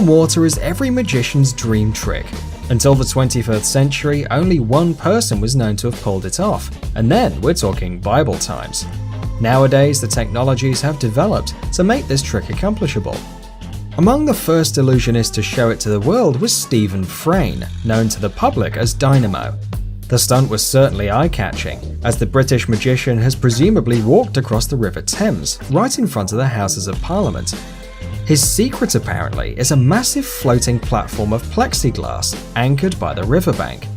Water is every magician's dream trick. Until the 21st century, only one person was known to have pulled it off, and then we're talking Bible times. Nowadays, the technologies have developed to make this trick accomplishable. Among the first illusionists to show it to the world was Stephen Frayne, known to the public as Dynamo. The stunt was certainly eye-catching, as the British magician has presumably walked across the River Thames, right in front of the Houses of Parliament. His secret apparently is a massive floating platform of plexiglass anchored by the riverbank.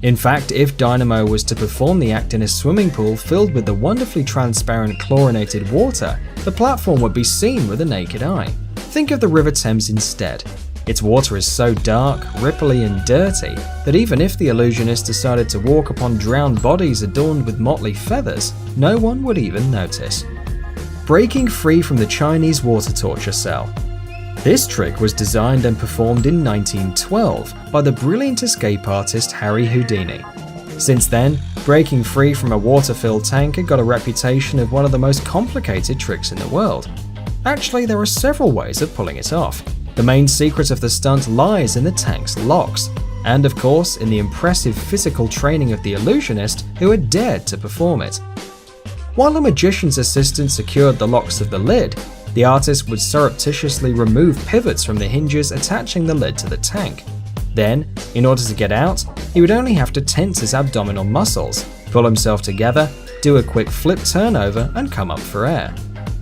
In fact, if Dynamo was to perform the act in a swimming pool filled with the wonderfully transparent chlorinated water, the platform would be seen with the naked eye. Think of the River Thames instead. Its water is so dark, ripply and dirty that even if the illusionist decided to walk upon drowned bodies adorned with motley feathers, no one would even notice. Breaking free from the Chinese water torture cell. This trick was designed and performed in 1912 by the brilliant escape artist Harry Houdini. Since then, breaking free from a water-filled tanker got a reputation of one of the most complicated tricks in the world. Actually, there are several ways of pulling it off. The main secret of the stunt lies in the tank's locks, and of course in the impressive physical training of the illusionist who had dared to perform it. While a magician's assistant secured the locks of the lid, the artist would surreptitiously remove pivots from the hinges attaching the lid to the tank. Then, in order to get out, he would only have to tense his abdominal muscles, pull himself together, do a quick flip turnover, and come up for air.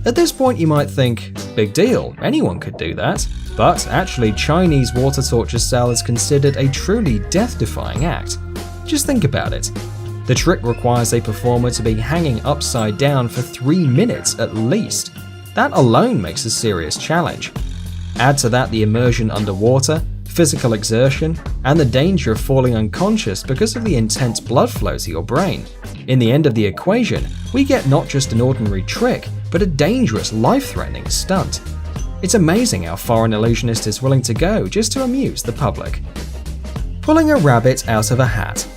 At this point you might think, big deal, anyone could do that. But actually, Chinese water torture cell is considered a truly death-defying act. Just think about it. The trick requires a performer to be hanging upside down for 3 minutes at least. That alone makes a serious challenge. Add to that the immersion underwater, physical exertion, and the danger of falling unconscious because of the intense blood flow to your brain. In the end of the equation, we get not just an ordinary trick, but a dangerous, life-threatening stunt. It's amazing how far an illusionist is willing to go just to amuse the public. Pulling a rabbit out of a hat.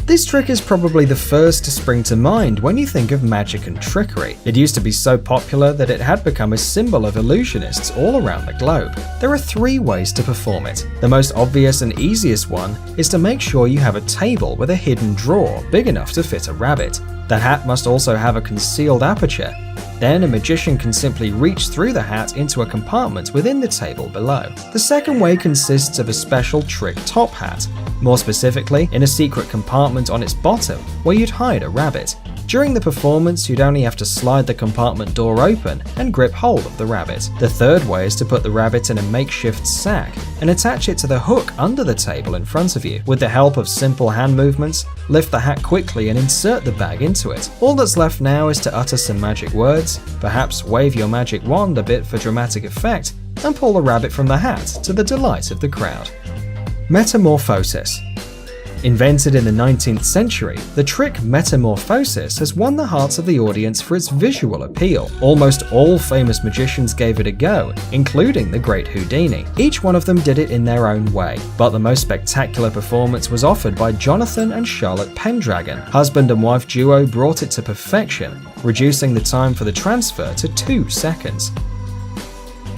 This trick is probably the first to spring to mind when you think of magic and trickery. It used to be so popular that it had become a symbol of illusionists all around the globe. There are 3 ways to perform it. The most obvious and easiest one is to make sure you have a table with a hidden drawer big enough to fit a rabbit. The hat must also have a concealed aperture. Then a magician can simply reach through the hat into a compartment within the table below. The second way consists of a special trick top hat, more specifically in a secret compartment on its bottom where you'd hide a rabbit. During the performance, you'd only have to slide the compartment door open and grip hold of the rabbit. The third way is to put the rabbit in a makeshift sack and attach it to the hook under the table in front of you. With the help of simple hand movements, lift the hat quickly and insert the bag into it. All that's left now is to utter some magic words, perhaps wave your magic wand a bit for dramatic effect, and pull the rabbit from the hat to the delight of the crowd. Metamorphosis. Invented in the 19th century, the trick Metamorphosis has won the hearts of the audience for its visual appeal. Almost all famous magicians gave it a go, including the great Houdini. Each one of them did it in their own way, but the most spectacular performance was offered by Jonathan and Charlotte Pendragon. Husband and wife duo brought it to perfection, reducing the time for the transfer to 2 seconds.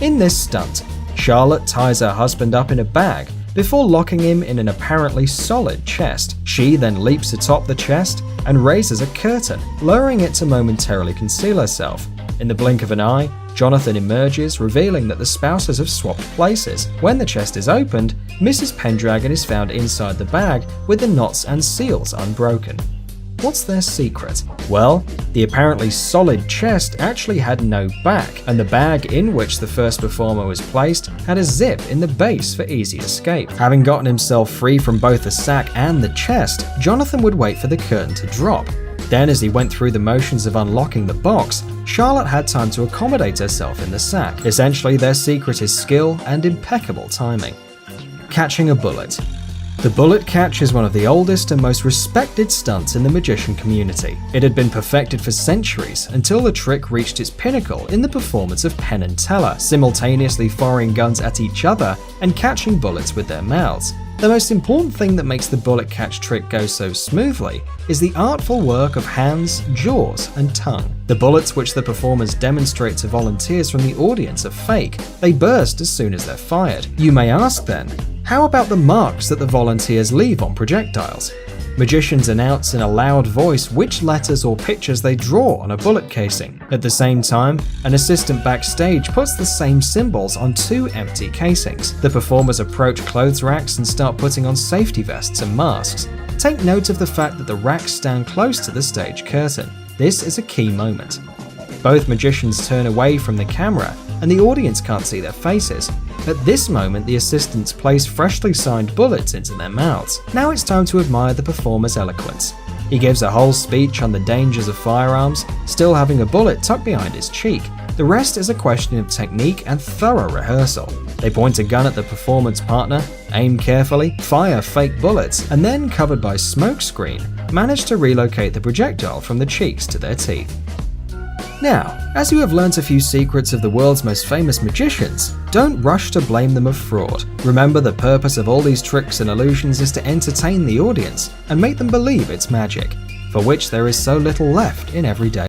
In this stunt, Charlotte ties her husband up in a bag before locking him in an apparently solid chest. She then leaps atop the chest and raises a curtain, lowering it to momentarily conceal herself. In the blink of an eye, Jonathan emerges, revealing that the spouses have swapped places. When the chest is opened, Mrs. Pendragon is found inside the bag with the knots and seals unbroken. What's their secret? Well, the apparently solid chest actually had no back, and the bag in which the first performer was placed had a zip in the base for easy escape. Having gotten himself free from both the sack and the chest, Jonathan would wait for the curtain to drop. Then, as he went through the motions of unlocking the box, Charlotte had time to accommodate herself in the sack. Essentially, their secret is skill and impeccable timing. Catching a bullet. The bullet catch is one of the oldest and most respected stunts in the magician community. It had been perfected for centuries until the trick reached its pinnacle in the performance of Penn and Teller, simultaneously firing guns at each other and catching bullets with their mouths. The most important thing that makes the bullet catch trick go so smoothly is the artful work of hands, jaws, and tongue. The bullets which the performers demonstrate to volunteers from the audience are fake. They burst as soon as they're fired. You may ask then, how about the marks that the volunteers leave on projectiles? Magicians announce in a loud voice which letters or pictures they draw on a bullet casing. At the same time, an assistant backstage puts the same symbols on 2 empty casings. The performers approach clothes racks and start putting on safety vests and masks. Take note of the fact that the racks stand close to the stage curtain. This is a key moment. Both magicians turn away from the camera and the audience can't see their faces. At this moment, the assistants place freshly signed bullets into their mouths. Now it's time to admire the performer's eloquence. He gives a whole speech on the dangers of firearms, still having a bullet tucked behind his cheek. The rest is a question of technique and thorough rehearsal. They point a gun at the performance partner, aim carefully, fire fake bullets, and then, covered by smokescreen, manage to relocate the projectile from the cheeks to their teeth. Now, as you have learnt a few secrets of the world's most famous magicians, don't rush to blame them of fraud. Remember, the purpose of all these tricks and illusions is to entertain the audience and make them believe it's magic, for which there is so little left in everyday